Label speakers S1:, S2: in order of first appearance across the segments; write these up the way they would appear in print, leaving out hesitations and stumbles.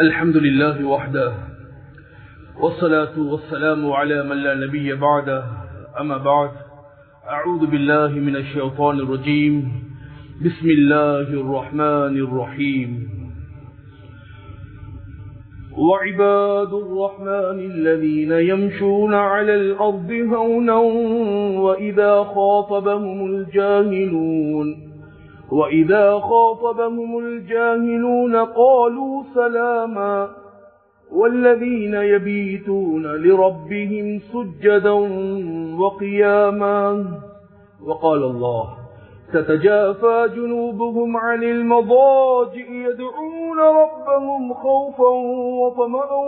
S1: الحمد لله وحده والصلاة والسلام على من لا نبي بعده أما بعد أعوذ بالله من الشيطان الرجيم بسم الله الرحمن الرحيم وعباد الرحمن الذين يمشون على الأرض هونا وإذا خاطبهم الجاهلون قالوا سلاما والذين يبيتون لربهم سجدا وقياما وقال الله تتجافى جنوبهم عن المضاجع يدعون ربهم خوفا وطمعا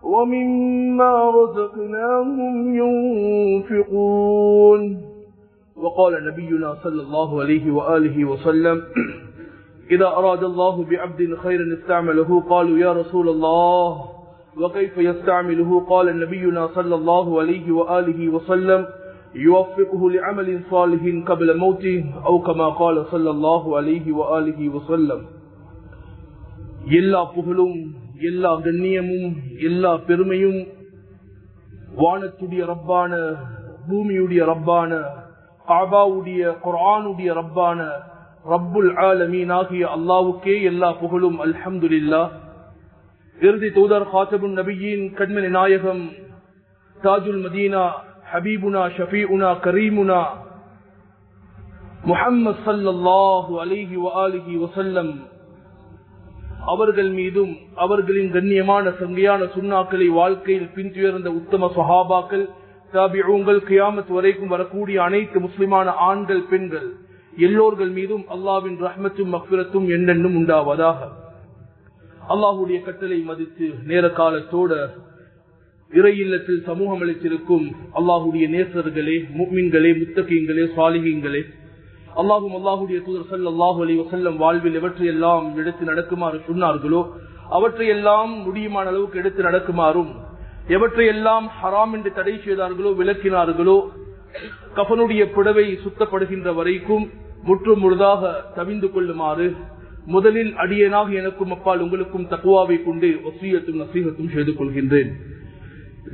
S1: ومما رزقناهم ينفقون وقال نبينا صلى الله عليه وآله وسلم إذا أراد الله بعبد خيرا استعمله قالوا يا رسول الله وكيف يستعمله قال نبينا صلى الله عليه وآله وسلم يوفقه لعمل صالح قبل موته أو كما قال صلى الله عليه وآله وسلم எல்லா புகழும் எல்லா கண்ணியமும் எல்லா பெருமையும் வானத்துடைய ரப்பான பூமியுடைய ரப்பான காபாவுடைய குர்ஆனுடைய ரப்பான ரப்புல் ஆலமீன் ஆகிய அல்லாஹ்வுக்கே எல்லா புகழும் அல்ஹம்துலில்லாஹ். இறுதி தூதர் காத்தபுன் நபியின் கண்மணி நாயகம் தாஜுல் மதீனா ஹபீபுனா ஷஃபீஉனா கரீமுனா முஹம்மது ஸல்லல்லாஹு அலைஹி வஆலிஹி வஸல்லம் அவர்கள் மீதும் அவர்களின் கண்ணியமான சங்கையான சுன்னாக்களை வாழ்க்கையில் பின்துயர்ந்த உத்தம சஹாபாக்கள் தாபிஊன்கள் கியாமத் வரைக்கும் வரக்கூடிய அனைத்து முஸ்லிமான ஆண்கள் பெண்கள் எல்லோர்கள் மீதும் அல்லாஹ்வின் ரஹ்மத்தும் மக்ஃபிரத்தும் என்னென்னும் உண்டாவதாக. அல்லாஹ்வுடைய கட்டளை மதித்து நேர காலத்தோட இறை இல்லத்தில் சமூகம் அளித்திருக்கும் அல்லாஹ்வுடைய நேசர்களே, முஃமின்களே, முத்தகீன்களே, சாலிஹீன்களே, அல்லாஹ்வுடைய தூதர் ஸல்லல்லாஹு அலைஹி வஸல்லம் வாழ்வில் எவற்றையெல்லாம் எடுத்து நடக்குமாறு சொன்னார்களோ அவற்றையெல்லாம் முடியுமான அளவுக்கு எடுத்து நடக்குமாறும், எவற்றையெல்லாம் ஹராம் என்று தடை செய்தார்களோ விளக்கினார்களோ கஃனுடைய புடவை சுத்தப்படுகின்ற வரைக்கும் முற்றும் முழுதாக தவிந்து கொள்ளுமாறு முதலில் அடியேனாக எனக்கும் அப்பால் உங்களுக்கும் தக்வாவை கொண்டு வஸியத்தும் நஸீஹத்தும் செய்து கொள்கின்றேன்.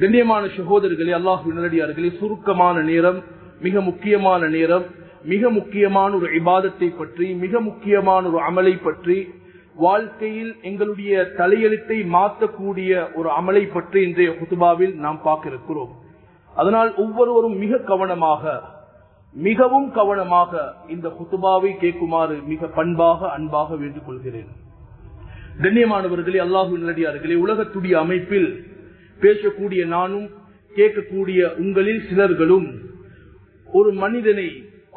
S1: கண்ணியமான சகோதரர்களே, அல்லாஹ்வின் நல்லடியார்களே, சுருக்கமான நேரம், மிக முக்கியமான நேரம், மிக முக்கியமான ஒரு இபாதத்தை பற்றி, மிக முக்கியமான ஒரு அமலை பற்றி, வாழ்க்கையில் எங்களுடைய தலையெழுத்தை மாற்றக்கூடிய ஒரு அமலை பற்றி இன்றைய குதுபாவில் நாம் பார்க்க இருக்கிறோம். அதனால் ஒவ்வொருவரும் மிக கவனமாக, மிகவும் கவனமாக இந்த குதுபாவை கேட்குமாறு மிக பண்பாக அன்பாக வேண்டிக் கொள்கிறேன். கண்ணியமானவர்களே, அல்லாஹ்வின் நல்லடியார்களே, உலகத்துடைய அமைப்பில் பேசக்கூடிய நானும் கேட்கக்கூடிய உங்களில் சிலர்களும் ஒரு மனிதனை,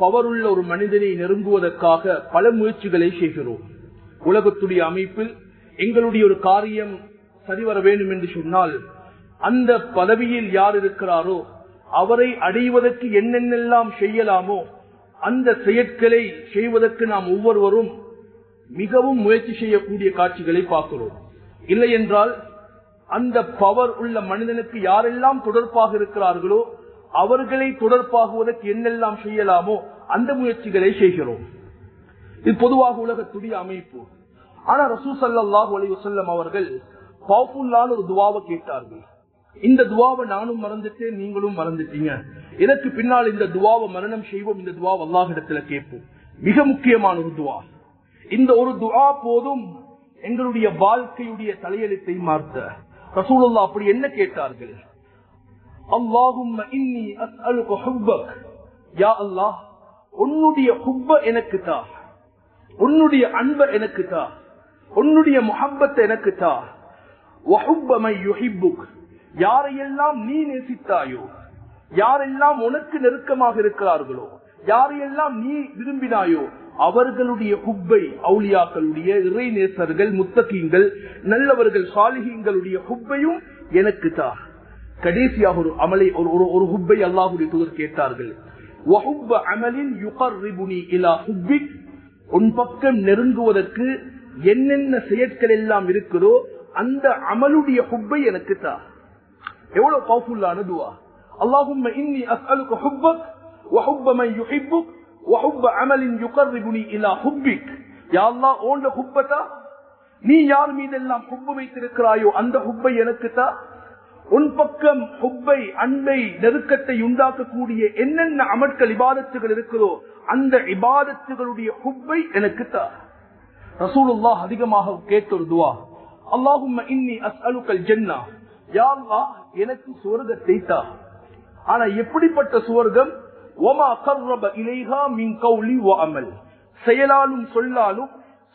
S1: பவருள்ள ஒரு மனிதனை நெருங்குவதற்காக பல முயற்சிகளை செய்கிறோம். உலகத்துடைய அமைப்பில் எங்களுடைய ஒரு காரியம் சரிவர வேண்டும் என்று சொன்னால் அந்த பதவியில் யார் இருக்கிறாரோ அவரை அடைவதற்கு என்னென்னெல்லாம் செய்யலாமோ அந்த செயற்களை செய்வதற்கு நாம் ஒவ்வொருவரும் மிகவும் முயற்சி செய்யக்கூடிய காட்சிகளை பார்க்கிறோம். இல்லை என்றால் அந்த பவர் உள்ள மனிதனுக்கு யாரெல்லாம் தொடர்பாக இருக்கிறார்களோ அவர்களை தொடர்பாகுவதற்கு என்னெல்லாம் செய்யலாமோ அந்த முயற்சிகளை செய்கிறோம். இது பொதுவாக உலகத்துடைய அமைப்பு. ஆனா ரசூல் ஸல்லல்லாஹு அலைஹி வஸல்லம் அவர்கள் பவர்ஃபுல்லான ஒரு துஆவை கேட்டார்கள். இந்த துஆவை நானும் மறந்துட்டேன், நீங்களும் மறந்துட்டீங்க. இதற்கு பின்னால் இந்த துஆவை மரணம் செய்வோம், இந்த துஆவை அல்லாஹ்விடத்துல கேட்போம். மிக முக்கியமான ஒரு துஆ. இந்த ஒரு துஆ போதும் எங்களுடைய வாழ்க்கையுடைய தலையெழுத்தை மாற்ற. ரசூலுல்லாஹ் அப்படி என்ன கேட்டார்கள்? அல்லாஹும்ம இன்னி அஸ்அலுக ஹுப்பக், யா அல்லாஹ் உன்னுடைய ஹுப்ப எனக்கு தா, உன்னுடைய அன்ப எனக்கு தா, உன்னுடைய முஹப்பத்தை எனக்கு தா. வஹுப்ப மன் யுஹிப்புக், யாரையெல்லாம் நீ நேசித்தாயோ, யாரெல்லாம் உனக்கு நெருக்கமாக இருக்கிறார்களோ, யாரையெல்லாம் நீ விரும்பினாயோ அவர்களுடைய ஹுப்பை, அவுலியாக்களுடைய இறை நேசர்கள், முத்தகீன்கள், நல்லவர்கள், சாலிஹீன்களுடைய ஹுப்பையும் எனக்கு தா. கடைசியாக ஒரு அமலை, ஒரு ஹுப்பை அல்லாஹ்வுடைய தூதர் கேட்டார்கள். வஹுப்ப அமலின் யுகர்ரிபுனி இலா ஹுப்பிக், உன் பக்கம் நெருங்குவதற்கு என்னென்ன செயற்கள் எல்லாம் இருக்கிறோ அந்த அமலுடைய ஹுப்பை எனக்கு தா. எவ்வளவு பவர்ஃபுல்லான துஆ. அல்லாஹும்ம இன்னி அஸ்அலுக ஹுப்பக் வ ஹுப்ப மன் யுஹிப்புக் வ ஹுப்ப அமலின் யுகர்ரிபுனி இலா ஹுப்பிக். யா அல்லாஹ் ஓண்ட ஹுப்பதா, நீ யார் மீதெல்லாம் ஹுப்பு வைத்திருக்கிறாயோ அந்த ஹுப்பை எனக்கு தா. உன் பக்கம் ஹுப்பை, அன்பை, நெருக்கத்தை உண்டாக்கக்கூடிய என்னென்ன அமல்கள் இபாதத்துகள் இருக்கிறதோ அந்த இபாதத்துகளுடைய ஹுப்பை எனக்கு தா. ரசூலுல்லாஹ் அதிகமாக கேட்ட ஒரு துஆ, அல்லாஹும்ம இன்னி அஸ்அலுக்கல் ஜன்னah, யா அல்லாஹ் எனக்கு சுவர்க்கத்தை தா. ஆனா எப்படிப்பட்ட சுவர்க்கம்? வமா கர்ரப இலைஹா மின் கௌலி வ அமல், செயலாலும் சொல்லாலும்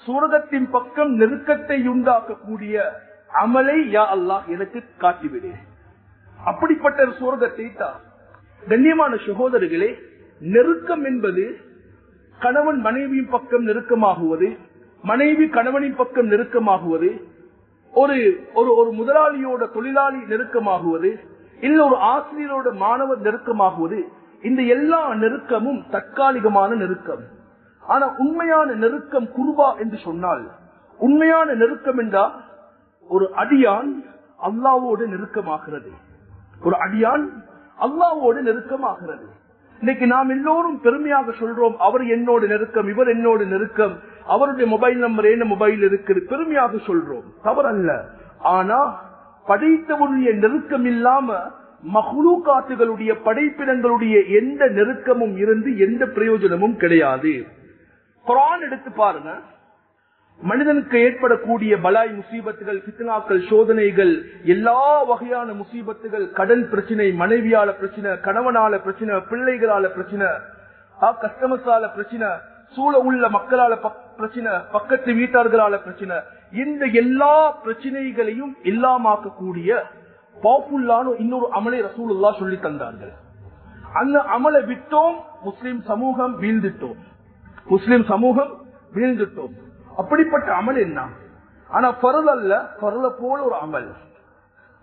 S1: சுவர்க்கத்தின் பக்கம் நெருக்கத்தை உண்டாக்கக்கூடிய அமலை யா அல்லாஹ் எனக்கு காட்டிவிடு. அப்படிப்பட்ட சுவர்க்கத்தை தா. கண்ணியமான சகோதரர்களே, நெருக்கம் என்பது கணவன் மனைவியின் பக்கம் நெருக்கமாகுவது, மனைவி கணவனின் பக்கம் நெருக்கமாகுவது, ஒரு முதலாளியோட தொழிலாளி நெருக்கமாகுவது, இல்ல ஒரு ஆசிரியரோட மாணவர் நெருக்கமாகுவது, இந்த எல்லா நெருக்கமும் தற்காலிகமான நெருக்கம். ஆனா உண்மையான நெருக்கம் குர்பா என்று சொன்னால், உண்மையான நெருக்கம் என்றால் ஒரு அடியான் அல்லாஹ்வோடு நெருக்கமாகிறது. ஒரு அடியான் அல்லாஹ்வோடு நெருக்கமாகிறது. இன்னைக்கு நாம் எல்லோரும் பெருமையாக சொல்றோம், அவர் என்னோட நெருக்கம், இவர் என்னோட நெருக்கம், அவருடைய மொபைல் நம்பர் என்ன மொபைல் இருக்குது, பெருமையாக சொல்றோம், தவறல்ல. ஆனா படைத்தவருடைய நெருக்கம் இல்லாம மஹ்லூகாத்துகளுடைய படைப்பிடங்களுடைய எந்த நெருக்கமும் இருந்து எந்த பிரயோஜனமும் கிடையாது. குர்ஆன் எடுத்து பாருங்க, மனிதனுக்கு ஏற்படக்கூடிய பலாய் முசீபத்துகள், ஃபித்னாக்கள், சோதனைகள், எல்லா வகையான முசீபத்துகள், கடன் பிரச்சனை, மனைவியால பிரச்சனை, கணவனால பிரச்சனை, பிள்ளைகளால பிரச்சனை, கஸ்டமர்ஸால பிரச்சனை, சூழ உள்ள மக்களால பிரச்சனை, பக்கத்து வீட்டார்களால பிரச்சனை, இந்த எல்லா பிரச்சனைகளையும் இல்லாமக்கக்கூடிய பவர்ஃபுல்லான இன்னொரு அமலை ரசூலுல்லாஹ் சொல்லி தந்தார்கள். அந்த அமலை விட்டோம், முஸ்லிம் சமூகம் வீழ்ந்துட்டோம், முஸ்லிம் சமூகம் வீழ்ந்துட்டோம். அப்படிப்பட்ட அமல் என்ன? ஆனா ஃபர்ல் அல்ல, ஃபர்ல போல ஒரு அமல்,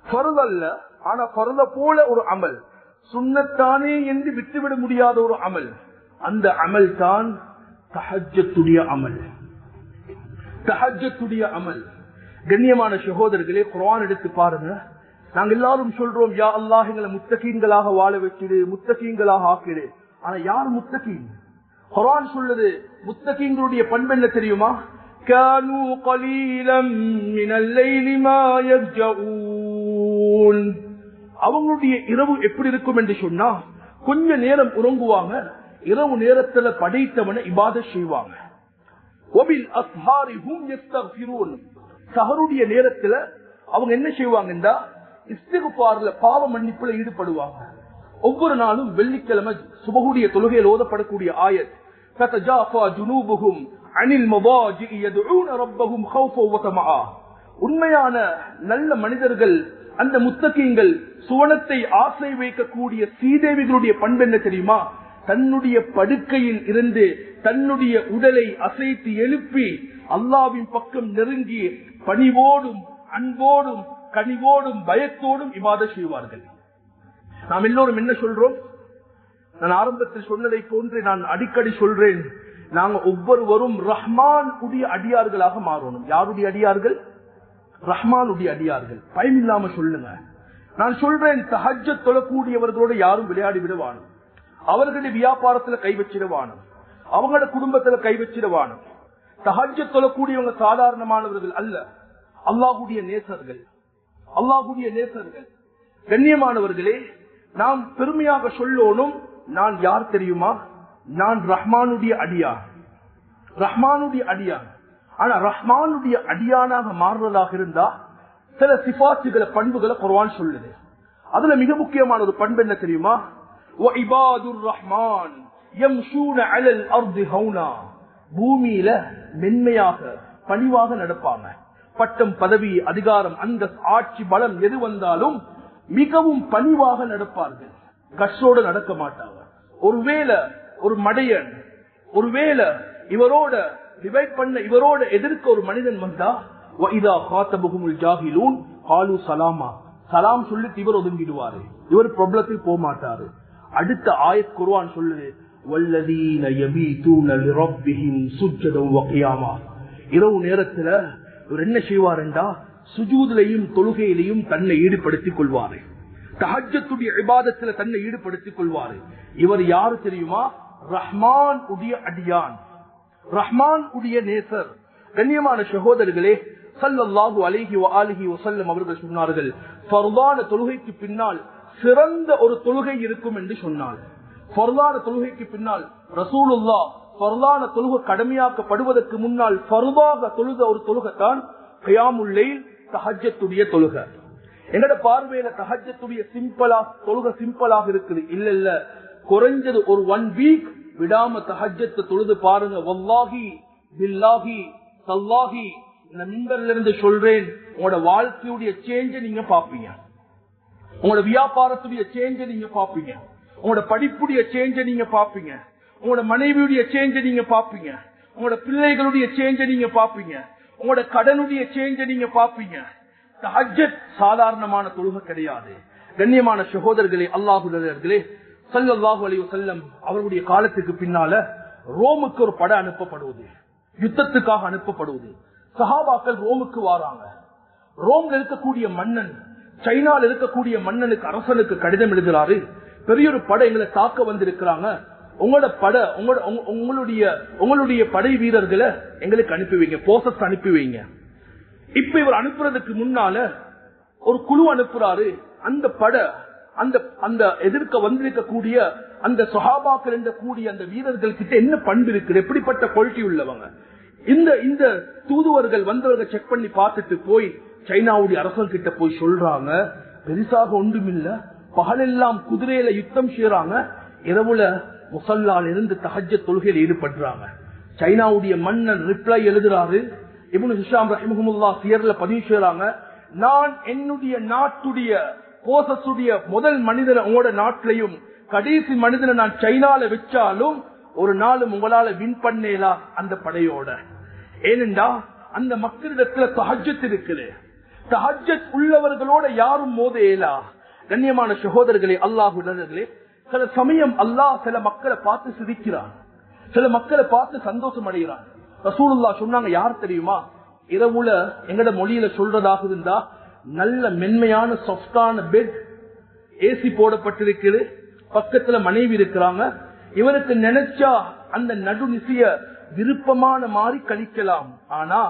S1: ஃபர்ல் அல்ல ஆனா ஃபர்ல போல ஒரு அமல், சுன்னத்தானே என்று விட்டுவிட முடியாத ஒரு அமல். அந்த அமல் தான் தஹஜ்ஜுடைய அமல். தஹஜ்ஜுடைய அமல். கண்ணியமான சகோதரர்களே, குர்ஆன் எடுத்து பாருங்க. நாங்க எல்லாரும் சொல்றோம், யா அல்லாஹ் எங்களை முத்தகீன்களாக வாழ வச்சிடு, முத்தகீன்களாக ஆக்கிடு. ஆனா யார் முத்தகீன்? குர்ஆன் சொல்லுது முத்தகீன்களுடைய பண்பு என்ன தெரியுமா? கானூ கலீலம் மினல் லைலி மா யர்ஜூன். அவங்களுடைய இரவு எப்படி இருக்கும் என்று சொன்னா, கொஞ்ச நேரம் உறங்குவாங்க, இரவு நேரத்துல படைத்தவனை இபாதத் செய்வாங்க. வபில் அஸ்ஹாரி ஹும் யஸ்தக்ஃபிரூன். சஹருடைய நேரத்துல அவங்க என்ன செய்வாங்கன்னா இஸ்திக்ஃபார்ல, பாவ மன்னிப்புல ஈடுபடுவாங்க. ஒவ்வொரு நாளும் வெள்ளிக்கிழமை சுபஹுடைய தொழுகையில் ஓதப்படக்கூடிய ஆயத், ததஜாஃபா ஜுனூபுஹும் அனில் மவாஜிஇ யதுஊன ரப்பஹும் ஹௌஃபன் வ தமஆ. உண்மையான நல்ல மனிதர்கள், அந்த முத்தகீன்கள், சுவனத்தை ஆசை வைக்கக்கூடிய சீதேவிகளுடைய பண்பு என்ன தெரியுமா? தன்னுடைய படுக்கையில் இருந்து தன்னுடைய உடலை அசைத்து எழுப்பி அல்லாஹ்வின் பக்கம் நெருங்கி பணிவோடும் அன்போடும் கனிவோடும் பயத்தோடும் இபாதத் செய்வார்கள். நாம் எல்லோரும் என்ன சொல்றோம்? நான் ஆரம்பத்தில் சொன்னதை போன்று நான் அடிக்கடி சொல்றேன், நாங்க ஒவ்வொருவரும் ரஹ்மான் உடைய அடியார்களாக மாறணும். யாருடைய அடியார்கள்? ரஹ்மான் உடைய அடியார்கள். பயம் இல்லாம சொல்லுங்க. நான் சொல்றேன், தஹஜ்ஜத் தொழக்கூடியவர்களோடு யாரும் விளையாடி விடுவானும், அவர்களுடைய வியாபாரத்துல கை வச்சிடுவானும், அவங்களோட குடும்பத்துல கை வச்சிடுவானும். தஹஜ்ஜத் தொழக்கூடியவங்க சாதாரணமானவர்கள் அல்ல, அல்லாஹ்வுடைய நேசர்கள், அல்லாஹ்வுடைய நேசர்கள். கண்ணியமானவர்களே, நாம் பெருமையாக சொல்லணும், நான் யார் தெரியுமா? நான் ரஹ்மானுடைய அடியான், ரஹ்மானுடைய அடியான். ஆனா ரஹ்மானுடைய அடியானாக மாறுறதாக இருந்தா சில சிபாத்துகளை, பண்புகளை குர்ஆன் சொல்லுது. அதுல மிக முக்கியமான ஒரு பண்பு என்ன தெரியுமா? வஇபாதுர் ரஹ்மான் யம்ஷூன அலல் அர்தி ஹௌனா. பூமியில மென்மையாக பணிவாக நடப்பாங்க. பட்டம், பதவி, அதிகாரம், அந்த ஆட்சி, பலம் எது வந்தாலும் மிகவும் பணிவாக நடப்பார்கள், கஷ்டோடு நடக்க மாட்டாங்க. ஒருவேளை ஒரு மடையன், ஒருவேளை இவரோட டிவைட் பண்ண, இவரோட எதிர்க்க ஒரு மனிதன் வந்தா, வஇதா காத்தபுஹுமுல் ஜாஹிலூன் காலு சலாமா, சலாம் சொல்லிட்டு இவர் ஒதுங்கிடுவாரு, இவர் ப்ராப்ளத்தில் போக மாட்டாரு. அடுத்த ஆயத் குர்ஆன் சொல்லுது, வல்லதீன யபீதூன லிரப்பிஹிம் சுஜ்ஜதன் வ கியாமா. இரவு நேரத்துல இவர் என்ன செய்வாருண்டா, சுஜூதிலையும் தொழுகையிலையும் தன்னை ஈடுபடுத்திக் கொள்வாரு, தஹஜ்ஜத்துடைய இபாதத்துல தன்னை ஈடுபடுத்திக் கொள்வாரு. இவர் யாரு தெரியுமா? ரஹ்மான் உடைய அடியான், ரஹ்மான் உடைய நேசர். கண்ணியமான சகோதரர்களே, ஸல்லல்லாஹு அலைஹி வஆலிஹி வஸல்லம் அவர்கள் சொன்னார்கள், ஃபர்தான தொழுகைக்கு பின்னால் சிறந்த ஒரு தொழுகை இருக்கும் என்று சொன்னார். ஃபர்தான தொழுகைக்கு பின்னால் ரசூலுல்லாஹ் ஃபர்தான தொழுகை கடமையாக்கப்படுவதற்கு முன்னால் ஃபர்தாக தொழுத ஒரு தொழுகைத்தான் கியாமுல் லைல், தஹஜ்ஜுடைய தொழுகை. என்னோட பார்வையில தஹஜ்ஜுடைய தொழுகை சிம்பிளாக இருக்குது. இல்ல, குறைஞ்சது ஒரு 1 வீக் விடாம தஹஜ்ஜத் தொழுது பாருங்க. வல்லாஹி பில்லாஹி தல்லாஹி, இந்த மிம்பர்ல இருந்து சொல்றேன், உங்களோட வாழ்க்கையுடைய சேஞ்ச நீங்க பாப்பீங்க, உங்களோட வியாபாரத்துடைய சேஞ்ச நீங்க பாப்பீங்க, உங்களோட படிப்புடைய சேஞ்ச நீங்க பாப்பீங்க, உங்களோட மனைவியுடைய சேஞ்ச நீங்க பாப்பீங்க, உங்களோட பிள்ளைகளுடைய சேஞ்ச நீங்க பாப்பீங்க, உங்களோட கடனுடைய சேஞ்ச நீங்க பாப்பீங்க. தஹஜ்ஜத் சாதாரணமான தொழுகை கிடையாது. கண்ணியமான சகோதரர்களே, அல்லாஹ்வுடைய ஸல்லல்லாஹு அலைஹி வஸல்லம் அவருடைய காலத்துக்கு பின்னால ரோமுக்கு ஒரு படை அனுப்பப்படுவது, யுத்தத்துக்காக அனுப்பப்படுவது. சஹாபாக்கள் ரோமுக்கு வாராங்க. ரோம்ல இருக்கக்கூடிய மன்னன், சைனால இருக்கக்கூடிய மன்னனுக்கு, அரசனுக்கு கடிதம் எழுதுறாரு, பெரிய ஒரு படை எங்களை தாக்க வந்திருக்கிறாங்க, உங்களோட படை உங்களுடைய படை வீரர்களை எங்களுக்கு அனுப்பி வைங்க, போசஸ் அனுப்பி வைங்க. இப்ப இவர் அனுப்புறதுக்கு முன்னால ஒரு குழு அனுப்புறாரு. அந்த படை அந்த எதிர்க்க வந்திருக்கக்கூடிய அந்த சஹாபாக்கள் என்ற கூடிய அந்த வீரர்கள் கிட்ட என்ன பண்பு இருக்குது, எப்படிப்பட்ட குவாலிட்டி உள்ளவங்க. இந்த தூதுவர்கள் வந்தவர்கள் செக் பண்ணி பார்த்துட்டு போய் சைனாவுடைய அரசன் கிட்ட போய் சொல்றாங்க, பெருசாக ஒன்றுமில்ல, பகலெல்லாம் குதிரையில யுத்தம் செய்யறாங்க, இரவுல முசல்லால் இருந்து தஹஜ்ஜத் தொழுகையில் ஈடுபடுறாங்க. சைனாவுடைய மன்னன் ரிப்ளை எழுதுறாரு. இப்னு ஹிஷாம் ரஹிமஹுல்லாஹ் சியர்ல பதிவு செய்யறாங்க, நான் என்னுடைய நாட்டுடைய போசஸுடைய முதல் மனிதனை உங்களோட நாட்டிலையும் கடைசி மனிதனை நான் சைனால வச்சாலும் ஒரு நாளும் உங்களால வின் பண்ணேலா அந்த படையோட. ஏனென்றா அந்த மக்களிடத்துல தஹஜ்ஜத் இருக்குது. தஹஜ்ஜத் உள்ளவர்களோட யாரும் மோதேலா. கண்ணியமான சகோதரர்களே, அல்லாஹ்வுடைய சில சமயம் அல்லாஹ் சில மக்களை பார்த்து சிரிக்கிறான், சில மக்களை பார்த்து சந்தோஷம் அடைகிறான். ரசூலுல்லாஹ் சொன்னாங்க, யார் தெரியுமா, இரவுல எங்கட மொழியில சொல்றதாக இருந்தா நல்ல மென்மையான சாஃப்டான பெட், ஏசி போடப்பட்டிருக்குது, பக்கத்துல மனைவி இருக்கிறாங்க, இவருக்கு நினைச்சா அந்த நடுநிசிய விருப்பமான மாதிரி கழிக்கலாம். ஆனா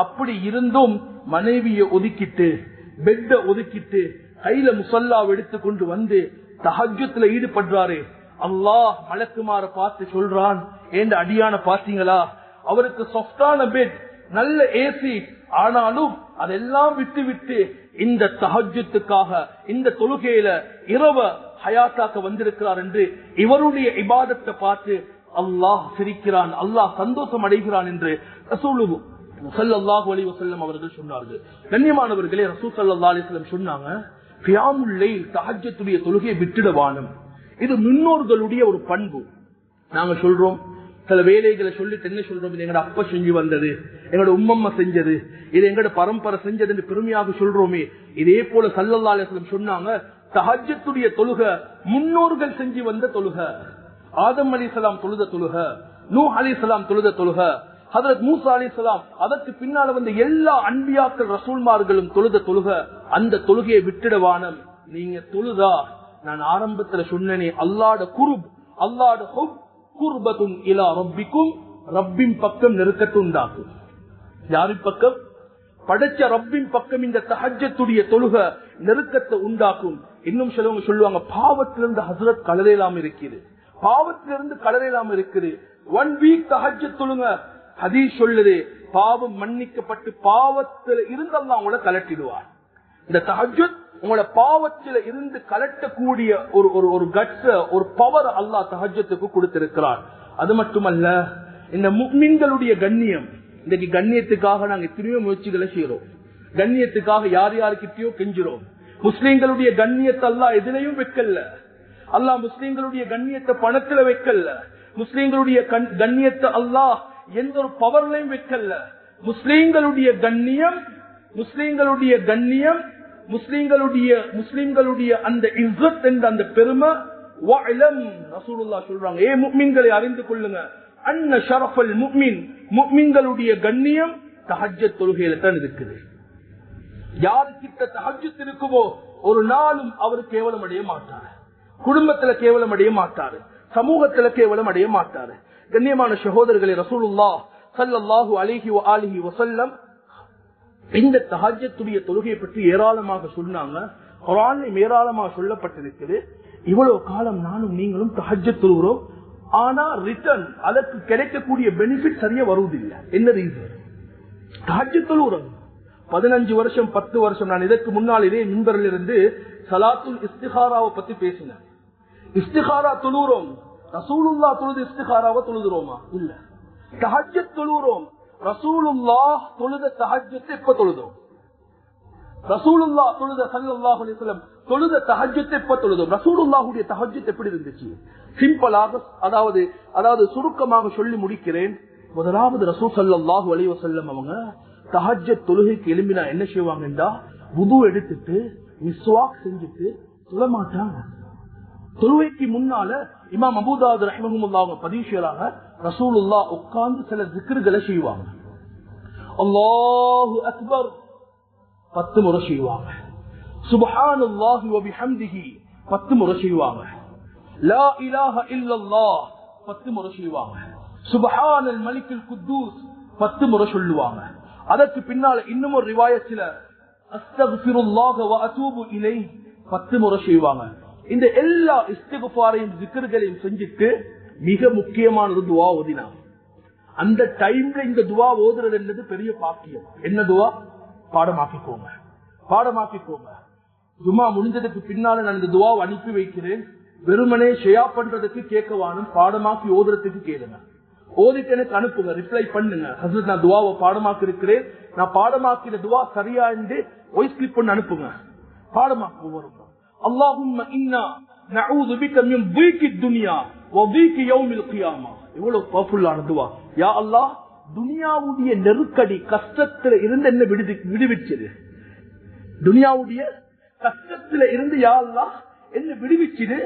S1: அப்படி இருந்தும் மனைவியை ஒதுக்கிட்டு பெட்ட ஒதுக்கிட்டு கையில முசல்லாவை எடுத்துக்கொண்டு வந்து தஹஜ்ஜுத்ல ஈடுபடுறாரு. அல்லாஹ் மலக்குமார பார்த்து சொல்றான், ஏண்ட அடியான பாத்தீங்களா, அவருக்கு சாஃப்டான பெட், நல்ல ஏசி, ஆனாலும் அதெல்லாம் விட்டு விட்டு இந்த தஹஜ்ஜுத்துக்காக இந்த தொழுகையில இரவ ஹயாத்தாக்க வந்திருக்கிறார் என்று இவருடைய இபாதத்தை பார்த்து அல்லாஹ் சிரிக்கிறான், அல்லாஹ் சந்தோஷம் அடைகிறான் என்று ரசூல் ஸல்லல்லாஹு அலைஹி வஸல்லம் அவர்கள் சொன்னார்கள். கண்ணியமானவர்களே, ரசூல் ஸல்லல்லாஹு அலைஹி வஸல்லம் சொன்னாங்க, கியாமுல் லைல் தஹஜ்ஜுடைய தொழுகையை விட்டுடவானும். இது முன்னோர்களுடைய ஒரு பண்பு. நாங்க சொல்றோம், சில வேலைகளை சொல்லிட்டு என்ன சொல்றோம், இது எங்கட அப்பா செஞ்சு வந்தது, எங்களோட உம்மம்மா செஞ்சது, இது எங்கட பரம்பரை செஞ்சது என்று பெருமையாக சொல்றோமே. இதே போல ஸல்லல்லாஹு அலைஹி வஸல்லம் சொன்னாங்க, தஹஜ்ஜுடைய தொழுகை முன்னோர்கள் செஞ்சு வந்த தொழுகை. ஆதம் அலைஹிஸ்ஸலாம் தொழுத தொழுகை, நூஹ் அலைஹிஸ்ஸலாம் தொழுத தொழுகை, ஹஜ்ரத் மூசா அலைஹிஸ்ஸலாம், அதற்கு பின்னால வந்த எல்லா அன்பியாக்கள் ரசூல்மார்களும் தொழுத தொழுகை. அந்த தொழுகையை விட்டுடவானம். நீங்க தொழுதா, நான் ஆரம்பத்துல சொன்னேனே, அல்லாஹ்ட குர்ப், அல்லாஹ்ட ஹுப் குர்பத்துன் இலா ரப்பிக்கும், ரப்பின் பக்கம் நெருக்கத்தை உண்டாக்கும். யாரின் பக்கம்? படைச்ச ரப்பின் பக்கம் இந்த தஹஜ்ஜுடைய தொழுகை நெருக்கத்தை உண்டாக்கும். இன்னும் சிலவங்க சொல்லுவாங்க, பாவத்திலிருந்து ஹஸ்ரத் கலரையிலாம இருக்குது, பாவத்திலிருந்து கலரையிலாம இருக்குது. 1 வீக் தஹஜ்ஜத் தொழுங்க. ஹதீஸ் சொல்லுது, பாவம் மன்னிக்கப்பட்டு பாவத்தில் இருந்து அல்லாஹ் உங்களை கலட்டிடுவார். இந்த தஹஜ்ஜத் உங்களோட பாவத்தில இருந்து கலட்டக்கூடிய ஒரு கட்ஸ், ஒரு பவர் அல்லாஹ் தஹஜ்ஜத்துக்கு கொடுத்திருக்கிறார். அது மட்டுமல்ல, இந்த முஃமின்களுடைய கண்ணியம், இன்னைக்கு கண்ணியத்துக்காக நாங்க எத்தனையோ முயற்சிகளை செய்யறோம், கண்ணியத்துக்காக யார் யாருக்கிட்டயோ கெஞ்சுறோம். முஸ்லிம்களுடைய கண்ணியத்தை அல்லாஹ் எதிலையும் வைக்கல. அல்லாஹ் முஸ்லிம்களுடைய கண்ணியத்தை பணத்துல வைக்கல. முஸ்லிம்களுடைய கண்ணியத்தை அல்லாஹ் எந்த ஒரு பவர்லையும் வைக்கல. முஸ்லிம்களுடைய கண்ணியம், முஸ்லிம்களுடைய கண்ணியம், முஸ்லிம்களுடைய அந்த இஸ்ஸத் என்ற அந்த பெருமை, வஅலம் ரசூலுல்லாஹ் சொல்றாங்க, ஏ முஃமின்களை அறிந்து கொள்ளுங்க, அன்ன ஷரஃபல் முஃமின், முஃமின்களுடைய கண்ணியம் தஹஜ்ஜத் தொழுகையில தான் இருக்குது. யாருக்கிட்ட தஹஜ்ஜத் இருக்குமோ ஒரு நாளும் அவர் கேவலம் அடைய மாட்டார், குடும்பத்துல கேவலம் அடைய மாட்டாரு, சமூகத்துல கேவலம் அடைய மாட்டாரு. கண்ணியமான சகோதரர்களே, ரசூலுல்லாஹ் ஸல்லல்லாஹு அலைஹி வஆலிஹி வஸல்லம் இந்த தஹஜ்ஜுடைய தொழுகையை பற்றி ஏராளமாக சொன்னாங்க. குர்ஆனில் ஏராளமாக சொல்லப்பட்டிருக்கிறது. இவ்வளவு காலம் நானும் நீங்களும் தஹஜ்ஜுத் தொழுகிறோம், ஆனா ரிட்டர்ன் அதற்கு கிடைக்கக்கூடிய பெனிஃபிட் சரியா வருவதில்லை. என்ன ரீசன்? தஹஜ்ஜுத் தொழுகிறோம் 15 வருஷம் 10 வருஷம். நான் இதற்கு முன்னால் இதே மிம்பரில் இருந்து சலாத்துல் இஸ்திகாராவை பத்தி பேசினேன். இஸ்திகாரா தொழுகிறோம், ரசூலுல்லாஹ் தொழுது இஸ்திகாராவை தொழுகிறோமா? இல்ல. தஹஜ்ஜுத் தொழுகிறோம், ரசூலுல்லாஹ் தொழுத தஹஜ்ஜுத் எப்ப தொழுதோம்? ரசூலுல்லாஹ் தொழுத ஸல்லல்லாஹு அலைஹி வஸல்லம் தொழுத தஹஜ்ஜுத் எப்ப தொழுதோம்? ரசூலுல்லாஹுடைய தஹஜ்ஜுத் எப்படி இருந்துச்சு? சிம்பிளாக, அதாவது சுருக்கமாக சொல்லி முடிக்கிறேன். முதலாவது ரசூல் ஸல்லல்லாஹு அலைஹி வஸல்லம் அவங்க தஹஜ்ஜுத் தொழுகைக்கு எழும்பினா என்ன செய்வாங்கன்றா, வுது எடுத்துட்டு மிஸ்வாக் செஞ்சுட்டு தொழ மாட்டாங்க. தொழுகைக்கு முன்னால இமாம் அபூதாவுத் ரஹ்மஹுல்லாஹ் அவங்க பதிவு செய்றாங்க, ரசூலுல்லாஹ் உட்கார்ந்து சில zikr-களை செய்வாங்க. அல்லாஹு அக்பர் 10 முறை செய்வாங்க, சுப்ஹானல்லாஹி வ பிஹம்திஹி 10 முறை செய்வாங்க, லா இலாஹ இல்லல்லாஹ் 10 முறை செய்வாங்க, சுப்ஹானல் மலிக்குல் குத்தூஸ் 10 முறை சொல்லுவாங்க. அதற்கு பின்னால இன்னும் ஒரு ரிவாயத்துல அஸ்தக்ஃபிருல்லாஹ வ அதூபு இலைஹி 10 முறை செய்வாங்க. இந்த எல்லா இஸ்திக்ஃபாரையும் zikr-களையும் செஞ்சுட்டு மிக முக்கியமான ஒரு துஆ ஓதினாங்க. அந்த டைம்ல இந்த துஆ ஓதுறது என்னது பெரிய பாக்கியம். என்ன துஆ? பாடமாக்கிக்கோங்க, பாடமாக்கிக்கோங்க. ஜும்மா முடிஞ்சதுக்கு பின்னால நான் இந்த துஆவை அனுப்பி வைக்கிறேன். வெறுமனே ஷேர் பண்றதுக்கு கேட்கவானும், பாடமாக்கி ஓதுறதுக்கு கேளுங்க. ஓதிட்டு எனக்கு அனுப்புங்க, ரிப்ளை பண்ணுங்க. ஹஸ்ரத் நான் துஆவை பாடமாக்கி இருக்கிறேன், நான் பாடமாக்கிற துஆ சரியா என்று வாய்ஸ் கிளிப் பண்ணி அனுப்புங்க. பாடமாக்குவோம். அல்லாஹும்ம இன்னா நஊது பிக மின் தீகித் துன்யா வ தீகி யௌமில் கியாமா. எவ்வளவு பவர்ஃபுல்லான துஆ. யா அல்லாஹ், துனியாவுடைய நெருக்கடி கஷ்டத்துல இருந்து என்ன விடுவிச்சது? துனியாவுடைய கஷ்டத்துல இருந்து யா அல்லாஹ் என்ன விடுவிச்சது?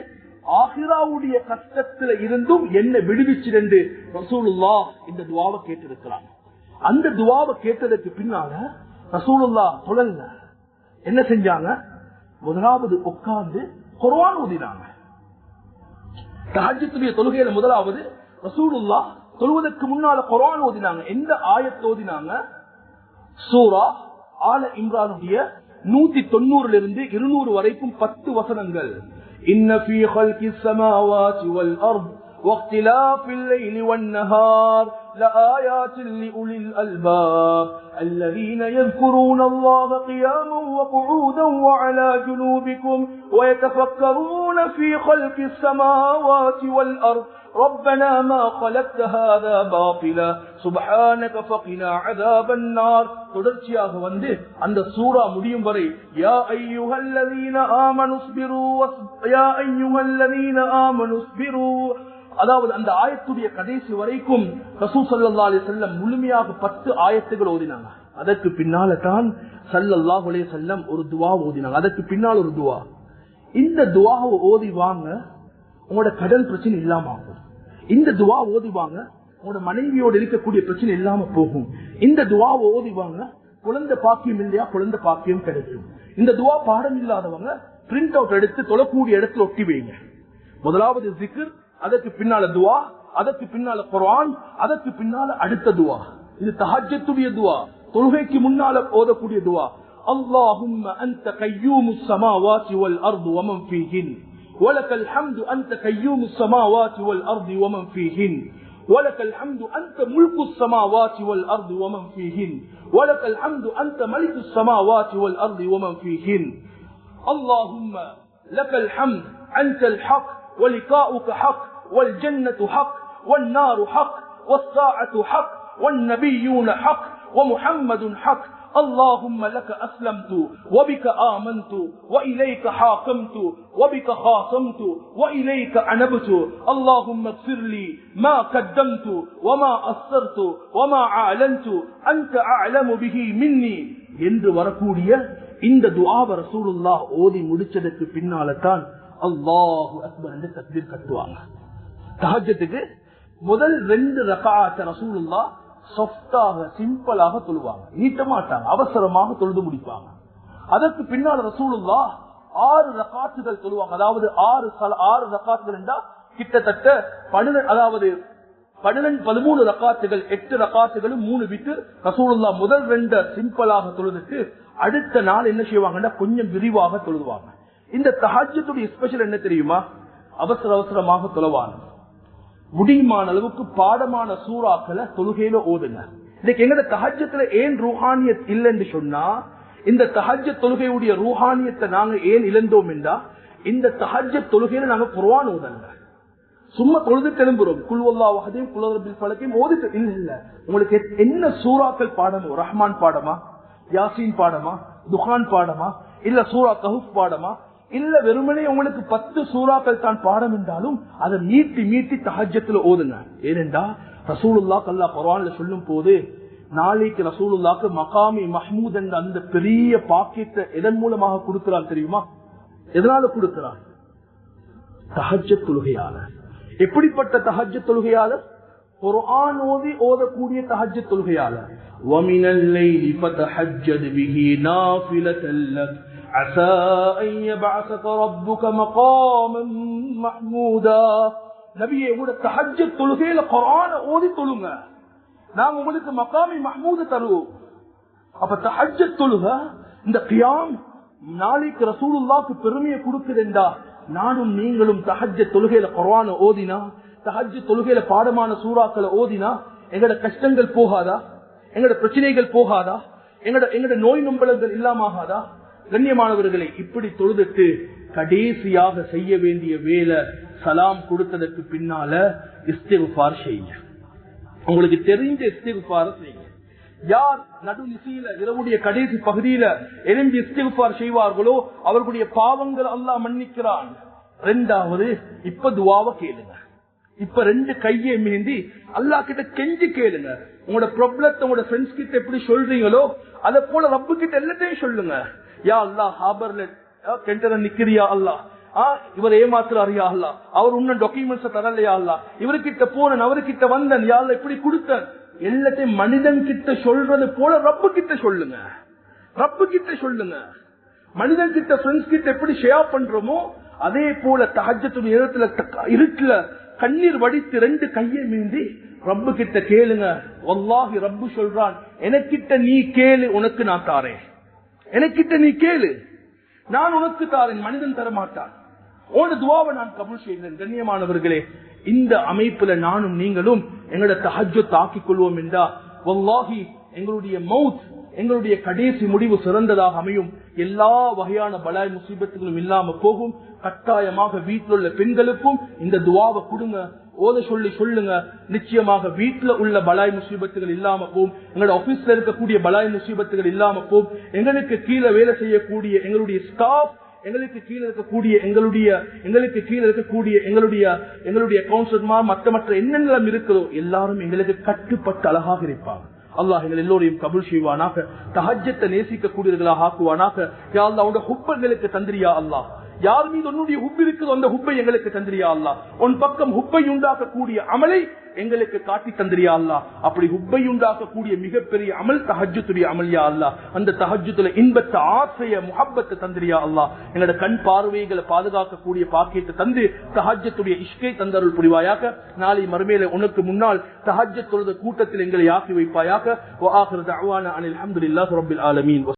S1: ஆகிராவுடைய கஷ்டத்துல இருந்தும் என்ன விடுவிச்சு என்று ரசூலுல்லாஹ் இந்த துஆவை கேட்டிருக்கிறாங்க. அந்த துஆவை கேட்டதற்கு பின்னால ரசூலுல்லாஹ் தொழல என்ன செஞ்சாங்க? முதலாவது உட்கார்ந்து குர்ஆன் ஓதினாங்க. தஹஜ்ஜுடைய தொழுகையில முதலாவது ரசூலுல்லாஹ் தொழுவதற்கு முன்னால குர்ஆன் ஓதினாங்க. எந்த ஆயத் ஓதினாங்க? சூரா ஆல இம்ரானுடைய 190 இருந்து 200 வரைக்கும் 10 வசனங்கள். إن في خلق السماوات والأرض واختلاف الليل والنهار لآيات لأولي الألباب الذين يذكرون الله قياما وقعودا وعلى جنوبكم ويتفكرون في خلق السماوات والأرض ربنا ما خلقت هذا باطلا سبحانك فقنا عذاب النار. தொடர்ச்சியாக வந்து அந்த சூரா முடியும் வரை யா அய்யுஹல்லதீன ஆமனுஸ்பிரு யா அய்யுஹல்லதீன ஆமனுஸ்பிரு, அதாவது அந்த ஆயத்துடைய கடைசி வரைக்கும் ரசூல் ஸல்லல்லாஹு அலைஹி வஸல்லம் முழுமையாக 10 ஆயத்துகள் ஓதினாங்க. அதற்கு பின்னால தான் ஸல்லல்லாஹு அலைஹி வஸல்லம் ஒரு துஆ ஓதினாங்க. அதற்கு பின்னால் ஒரு துஆ. இந்த துஆவை ஓதி வாங்க, உங்களோட கடன் பிரச்சனை இல்லாம ஆகும். இந்த துஆ ஓதி வாங்க, உங்களோட மனைவியோடு இருக்கக்கூடிய பிரச்சனை இல்லாம போகும். இந்த துஆவை ஓதி வாங்க, குழந்தை பாக்கியம் இல்லையா குழந்தை பாக்கியம் கிடைக்கும். இந்த துஆ பாடம் இல்லாதவங்க பிரிண்ட் அவுட் எடுத்து தொழக்கூடிய இடத்துல ஒட்டி வைங்க. முதலாவது zikr, அதற்கு பின்னால துஆ, அதற்கு பின்னால குர்ஆன், அதற்கு பின்னால அடுத்த துஆ. இது தஹஜ்ஜுடைய துஆ, தொழுகைக்கு முன்னால ஓதக்கூடிய துஆ. அல்லாஹும்ம அன்த கய்யூமுஸ் ஸமாவாதி வல் அர்து வமன் ஃபீஹின் ولك الحمد أنت قيوم السماوات والأرض ومن فيهن ولك الحمد أنت ملك السماوات والأرض ومن فيهن ولك الحمد أنت ملك السماوات والأرض ومن فيهن اللهم لك الحمد أنت الحق ولقاؤك حق والجنة حق والنار حق والساعة حق والنبيون حق ومحمد حق اللهم لك أسلمت وبك آمنت وإليك حاكمت وبك خاصمت وإليك أنبت اللهم اغفر لي ما قدمت وما أسرت وما أعلنت أنت أعلم به مني என்று வரக்கூடிய இந்த துஆவை ரசூலுல்லாஹ் ஓதி முடிச்சதற்கு பின்னால தான் அல்லாஹு அக்பர் என்று தக்பீர் கட்டுவாங்க. தஹஜ்ஜுக்கு முதல் 2 ரக்அத் ரசூலுல்லாஹ் சாஃப்டாக சிம்பிளாக தொழுவாங்க, நீட்ட மாட்டாங்க, அவசரமாக தொழுது முடிப்பாங்க. அதற்கு பின்னால் ரசூலுல்லாஹ் 6 ரக்காத்துகள் தொழுவாங்க. அதாவது 6 ரக்காத்துகள் என்றால் கிட்டத்தட்ட 12, அதாவது 13 ரக்காத்துகள் 8 ரக்காத்துகளும் 3 விட்டு ரசூலுல்லாஹ் முதல் 2 சிம்பிளாக தொழுதுட்டு அடுத்த நாள் என்ன செய்வாங்கன்னா கொஞ்சம் விரிவாக தொழுவாங்க. இந்த தஹஜ்ஜுடைய ஸ்பெஷல் என்ன தெரியுமா? அவசர அவசரமாக தொழுவாங்க. முடியுமான அளவுக்கு பாடமான சூறாக்களை தொழுகையில ஓதுங்க. இன்னைக்கு எங்கட தஹஜ்ஜுல ஏன் ரூஹானியத் இல்லைன்னு சொன்னா, இந்த தஹஜ்ஜத் தொழுகையுடைய ரூஹானியத்தை நாங்க ஏன் இழந்தோம் என்றா, இந்த தஹஜ்ஜத் தொழுகையில நாங்க குர்ஆன் ஓதங்க. சும்மா தொழுது எழும்புறோம், குல்வல்லாஹு அஹதையும் குல்ரபில் ஃபலக்கையும் ஓதிட்டு இல்ல. உங்களுக்கு என்ன சூறாக்கள் பாடமோ, ரஹ்மான் பாடமா, யாசீன் பாடமா, துஹான் பாடமா, இல்ல சூரா கஹஃப் பாடமா, இல்ல வெறுமனே உங்களுக்கு 10 சூறாக்கள் தான் பாடம் என்றாலும் அதை மீட்டி மீட்டி தஹஜ்ஜத்துல ஓதுங்க. ஏனென்றா ரசூலுல்லாஹ் அல்லாஹ் குர்ஆன்ல சொல்லும் போது, நாளைக்கு ரசூலுல்லாஹ்க்கு மகாமி மஹ்மூத் என்ற அந்த பெரிய பாக்கியத்தை எதன் மூலமாக கொடுக்கிறார் தெரியுமா? எதனால கொடுக்கிறார்? தஹஜ்ஜத் தொழுகையாளர். எப்படிப்பட்ட தஹஜ்ஜத் தொழுகையாளர்? குர்ஆன் ஓதக்கூடிய தஹஜ்ஜத் தொழுகையாளர். وَمِنَ اللَّيْلِ فَتَهَجَّدْ بِهِ نَافِلَةً لَكَ عَسَى أَن يَبْعَثَكَ رَبُّكَ مَقَامًا مَحْمُودًا. நபியே, உங்க தஹஜ்ஜத் தொழுகையில குர்ஆன் ஓதி தொழுங்க, நாங்க உங்களுக்கு மகாமி மஹ்மூத தருவோம். அப்ப தஹஜ்ஜத் தொழுகை இந்த கியாம் நாளைக்கு ரசூலுல்லாஹ்க்கு பெருமையை கொடுக்குதுண்டா, நானும் நீங்களும் தஹஜ்ஜத் தொழுகையில குர்ஆன் ஓதினா, தஹஜ்ஜத் தொழுகையில பாடமான சூறாக்களை ஓதினா எங்கட கஷ்டங்கள் போகாதா? எங்கட பிரச்சனைகள் போகாதா? எங்கட நோய் நொம்பலங்கள் இல்லாமகாதா? கண்ணியமானவர்களை, இப்படி தொழுதுட்டு கடைசியாக செய்ய வேண்டிய வேலை, சலாம் கொடுத்ததற்கு பின்னால இஸ்திக்ஃபார் செய்யுங்க. உங்களுக்கு தெரிஞ்ச இஸ்திக்ஃபார் செய்யுங்க. யார் நடுநிசையில இரவுடைய கடைசி பகுதியில எழும்பி இஸ்திக்ஃபார் செய்வார்களோ அவர்களுடைய பாவங்கள் அல்லாஹ் மன்னிக்கிறான். 2வது, இப்ப துஆவை கேளுங்க. இப்ப 2 கையை மீந்தி அல்லாஹ் கிட்ட கெஞ்சி கேளுங்க. உங்களோட ப்ராப்ளத்தை உங்களோட ஃப்ரெண்ட்ஸ் கிட்ட எப்படி சொல்றீங்களோ அதை போல ரப்பு கிட்ட எல்லாத்தையும் சொல்லுங்க. யா அல்லாஹ், ஹாபர்ல கெண்டர நிக்கிறியா அல்லாஹ், இவர் ஏமாத்துறாரியா அல்லா, அவர் இன்னும் டாக்குமெண்ட்ஸ் தரலையா அல்லா, இவர்கிட்ட போனேன், அவர்கிட்ட வந்தேன், யா அல்லாஹ் இப்படி கொடுத்தேன், எல்லாத்தையும் மனிதன் கிட்ட சொல்றது போல ரப்பு கிட்ட சொல்லுங்க. ரப்பு கிட்ட சொல்லுங்க. மனிதன் கிட்ட ஃப்ரெண்ட்ஸ் கிட்ட எப்படி ஷேர் பண்றோமோ அதே போல தஹஜ்ஜத்துடைய நேரத்துல இருட்டுல கண்ணீர் வடித்து 2 கையை மீந்தி ரப்பு கிட்ட கேளுங்க. வல்லாஹி ரப்பு சொல்றான், எனக்கிட்ட நீ கேளு, உனக்கு நான் தாரேன். எனக்கிட்ட நீ கேளு, நான் உனக்கு தாரேன். மனிதன் தரமாட்டான். உன்னோட துஆவை நான் கபூல் செய்கிறேன். கண்ணியமானவர்களே, இந்த அமைப்புல நானும் நீங்களும் எங்களோட தஹஜ்ஜத் ஆக்கிக் கொள்வோம் என்றா வல்லாஹி எங்களுடைய மவுத், எங்களுடைய கடைசி முடிவு சிறந்ததாக அமையும். எல்லா வகையான பலாய் முசீபத்துகளும் இல்லாம போகும். கட்டாயமாக வீட்டில் உள்ள பெண்களுக்கும் இந்த துஆவை கொடுங்க, ஓத சொல்லி சொல்லுங்க. நிச்சயமாக வீட்டுல உள்ள பலாய் முசீபத்துகள் இல்லாம போகும். எங்களோட ஆபீஸ்ல இருக்கக்கூடிய பலாய் முசீபத்துகள் இல்லாம போகும். எங்களுக்கு கீழே வேலை செய்யக்கூடிய எங்களுடைய ஸ்டாஃப், எங்களுக்கு கீழே இருக்கக்கூடிய எங்களுடைய கவுன்சிலர்மார், மற்ற என்னென்ன இருக்கிறதோ எல்லாரும் எங்களுக்கு கட்டுப்பட்டு அழகாக இருப்பாங்க. அல்லாஹ் எங்கள் எல்லோரையும் கபூல் செய்வானாக. தஹஜ்ஜத்தை நேசிக்க கூடியவர்களாக ஆக்குவானாக. யா அல்லாஹ், உன்னுடைய ஹுப்பை எங்களுக்கு தந்திரியா அல்லாஹ். யார் மீது உன்னுடைய ஹுப் இருக்குதோ அந்த ஹுப்பை எங்களுக்கு தந்திரியா அல்லாஹ். உன் பக்கம் ஹுப்பை உண்டாக்கக்கூடிய அமலை எங்களுக்கு காட்டி தந்திரியா அல்லாஹ். அப்படி ஹுப்பை உண்டாக்கக்கூடிய மிகப்பெரிய அமல் தஹஜ்ஜுடைய அமல் யா அல்லாஹ். அந்த தஹஜ்ஜுல இன்பத்தை, ஆசைய, முஹப்பத்தை தந்திரியா அல்லாஹ். எங்களோட கண் பார்வைகளை பாதுகாக்கக்கூடிய பாக்கியத்தை தந்து தஹஜ்ஜுடைய இஷ்கை தந்தருள் புரிவாயாக. நாளை மறுமையில உனக்கு முன்னால் தஹஜ்ஜத் தொழுத கூட்டத்தில் எங்களை ஆக்கி வைப்பாயாக. வ ஆகிரு தஅவானா அனில் ஹம்துலில்லாஹி ரப்பில் ஆலமீன்.